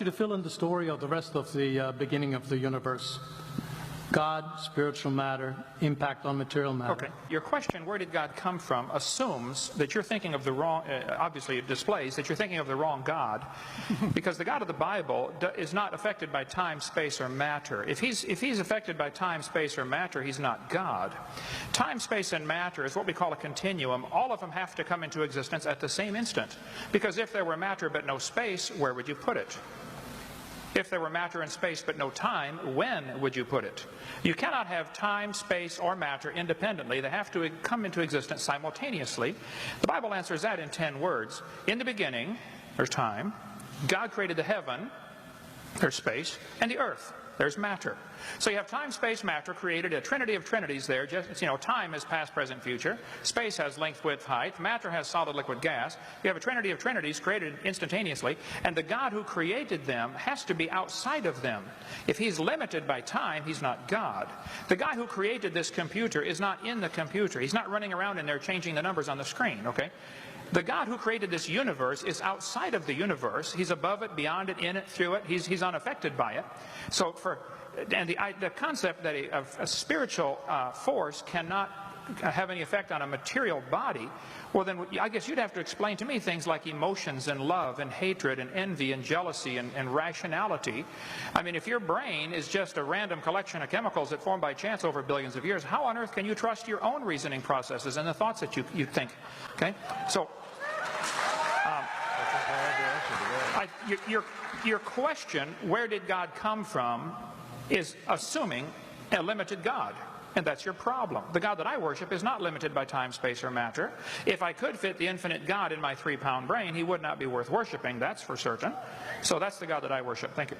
you to fill in the story of the rest of the beginning of the universe. God, spiritual matter, impact on material matter. Okay. Your question, where did God come from, assumes that you're thinking of the wrong, obviously it displays that you're thinking of the wrong God, because the God of the Bible is not affected by time, space, or matter. If he's affected by time, space, or matter, he's not God. Time, space, and matter is what we call a continuum. All of them have to come into existence at the same instant, because if there were matter but no space, where would you put it? If there were matter and space but no time, when would you put it? You cannot have time, space, or matter independently. They have to come into existence simultaneously. The Bible answers that in 10 words. In the beginning, there's time. God created the heaven, there's space, and the earth, there's matter. So you have time, space, matter, created a trinity of trinities there. Just, time is past, present, future. Space has length, width, height. Matter has solid, liquid, gas. You have a trinity of trinities created instantaneously. And the God who created them has to be outside of them. If he's limited by time, he's not God. The guy who created this computer is not in the computer. He's not running around in there changing the numbers on the screen, okay? The God who created this universe is outside of the universe. He's above it, beyond it, in it, through it. He's unaffected by it. So the concept that a spiritual force cannot have any effect on a material body, well then I guess you'd have to explain to me things like emotions and love and hatred and envy and jealousy and rationality. I mean, if your brain is just a random collection of chemicals that formed by chance over billions of years, how on earth can you trust your own reasoning processes and the thoughts that you think? Okay, so your question, where did God come from, is assuming a limited God. And that's your problem. The God that I worship is not limited by time, space, or matter. If I could fit the infinite God in my 3-pound brain, he would not be worth worshiping, that's for certain. So that's the God that I worship. Thank you.